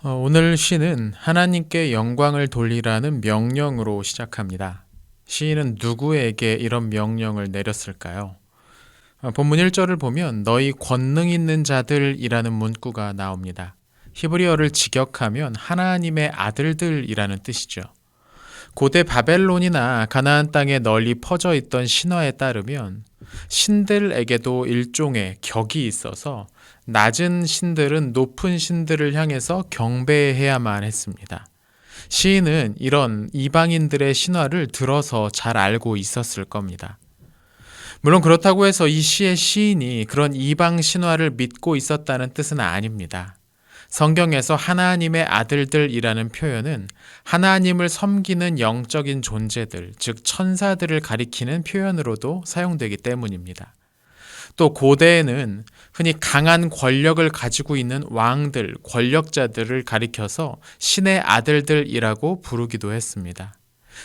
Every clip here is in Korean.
오늘 시는 하나님께 영광을 돌리라는 명령으로 시작합니다. 시인은 누구에게 이런 명령을 내렸을까요? 본문 1절을 보면 너희 권능 있는 자들이라는 문구가 나옵니다. 히브리어를 직역하면 하나님의 아들들이라는 뜻이죠. 고대 바벨론이나 가나안 땅에 널리 퍼져 있던 신화에 따르면 신들에게도 일종의 격이 있어서 낮은 신들은 높은 신들을 향해서 경배해야만 했습니다. 시인은 이런 이방인들의 신화를 들어서 잘 알고 있었을 겁니다. 물론 그렇다고 해서 이 시의 시인이 그런 이방 신화를 믿고 있었다는 뜻은 아닙니다. 성경에서 하나님의 아들들이라는 표현은 하나님을 섬기는 영적인 존재들, 즉 천사들을 가리키는 표현으로도 사용되기 때문입니다. 또 고대에는 흔히 강한 권력을 가지고 있는 왕들, 권력자들을 가리켜서 신의 아들들이라고 부르기도 했습니다.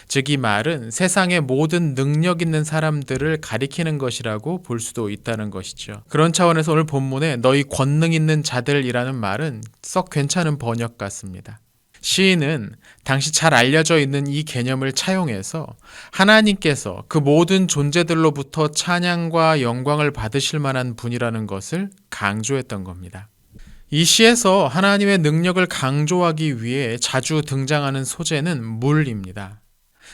즉 이 말은 세상의 모든 능력 있는 사람들을 가리키는 것이라고 볼 수도 있다는 것이죠. 그런 차원에서 오늘 본문에 너희 권능 있는 자들이라는 말은 썩 괜찮은 번역 같습니다. 시인은 당시 잘 알려져 있는 이 개념을 차용해서 하나님께서 그 모든 존재들로부터 찬양과 영광을 받으실 만한 분이라는 것을 강조했던 겁니다. 이 시에서 하나님의 능력을 강조하기 위해 자주 등장하는 소재는 물입니다.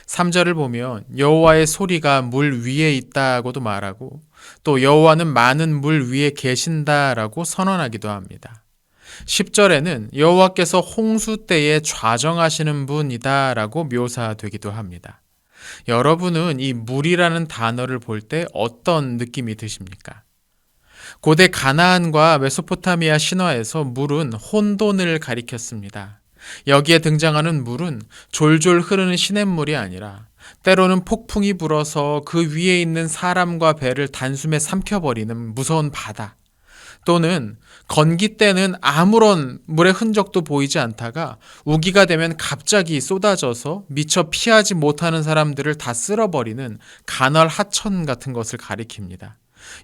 3절을 보면 여호와의 소리가 물 위에 있다고도 말하고 또 여호와는 많은 물 위에 계신다라고 선언하기도 합니다. 10절에는 여호와께서 홍수 때에 좌정하시는 분이다라고 묘사되기도 합니다. 여러분은 이 물이라는 단어를 볼 때 어떤 느낌이 드십니까? 고대 가나안과 메소포타미아 신화에서 물은 혼돈을 가리켰습니다. 여기에 등장하는 물은 졸졸 흐르는 시냇물이 아니라 때로는 폭풍이 불어서 그 위에 있는 사람과 배를 단숨에 삼켜버리는 무서운 바다, 또는 건기 때는 아무런 물의 흔적도 보이지 않다가 우기가 되면 갑자기 쏟아져서 미처 피하지 못하는 사람들을 다 쓸어버리는 간헐 하천 같은 것을 가리킵니다.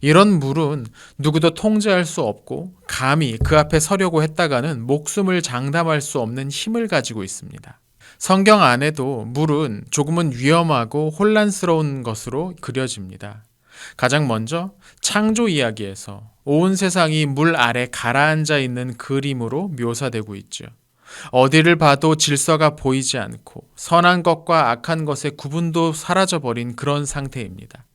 이런 물은 누구도 통제할 수 없고 감히 그 앞에 서려고 했다가는 목숨을 장담할 수 없는 힘을 가지고 있습니다. 성경 안에도 물은 조금은 위험하고 혼란스러운 것으로 그려집니다. 가장 먼저 창조 이야기에서 온 세상이 물 아래 가라앉아 있는 그림으로 묘사되고 있죠. 어디를 봐도 질서가 보이지 않고 선한 것과 악한 것의 구분도 사라져버린 그런 상태입니다.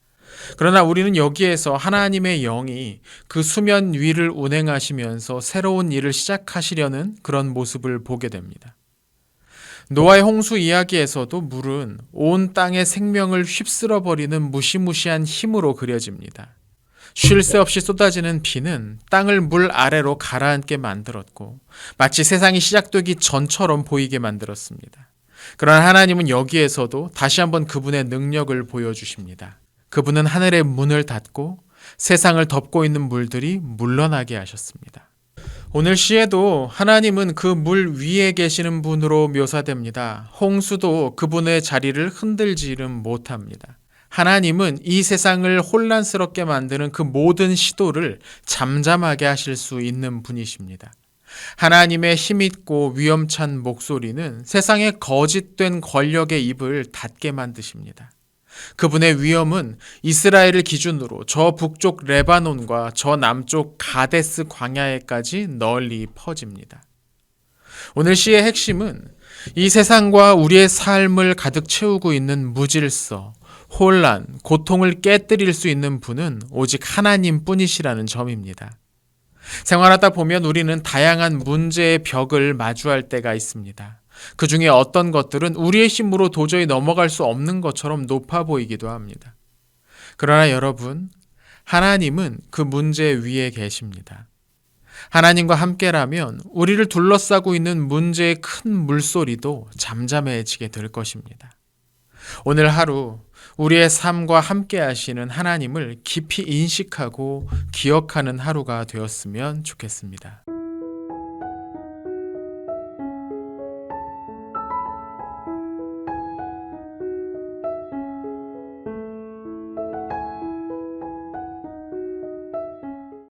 그러나 우리는 여기에서 하나님의 영이 그 수면 위를 운행하시면서 새로운 일을 시작하시려는 그런 모습을 보게 됩니다. 노아의 홍수 이야기에서도 물은 온 땅의 생명을 휩쓸어버리는 무시무시한 힘으로 그려집니다. 쉴 새 없이 쏟아지는 비는 땅을 물 아래로 가라앉게 만들었고 마치 세상이 시작되기 전처럼 보이게 만들었습니다. 그러나 하나님은 여기에서도 다시 한번 그분의 능력을 보여주십니다. 그분은 하늘의 문을 닫고 세상을 덮고 있는 물들이 물러나게 하셨습니다. 오늘 시에도 하나님은 그 물 위에 계시는 분으로 묘사됩니다. 홍수도 그분의 자리를 흔들지는 못합니다. 하나님은 이 세상을 혼란스럽게 만드는 그 모든 시도를 잠잠하게 하실 수 있는 분이십니다. 하나님의 힘있고 위험찬 목소리는 세상의 거짓된 권력의 입을 닫게 만드십니다. 그분의 위엄은 이스라엘을 기준으로 저 북쪽 레바논과 저 남쪽 가데스 광야에까지 널리 퍼집니다. 오늘 시의 핵심은 이 세상과 우리의 삶을 가득 채우고 있는 무질서, 혼란, 고통을 깨뜨릴 수 있는 분은 오직 하나님 뿐이시라는 점입니다. 생활하다 보면 우리는 다양한 문제의 벽을 마주할 때가 있습니다. 그 중에 어떤 것들은 우리의 힘으로 도저히 넘어갈 수 없는 것처럼 높아 보이기도 합니다. 그러나 여러분, 하나님은 그 문제 위에 계십니다. 하나님과 함께라면 우리를 둘러싸고 있는 문제의 큰 물소리도 잠잠해지게 될 것입니다. 오늘 하루 우리의 삶과 함께 하시는 하나님을 깊이 인식하고 기억하는 하루가 되었으면 좋겠습니다.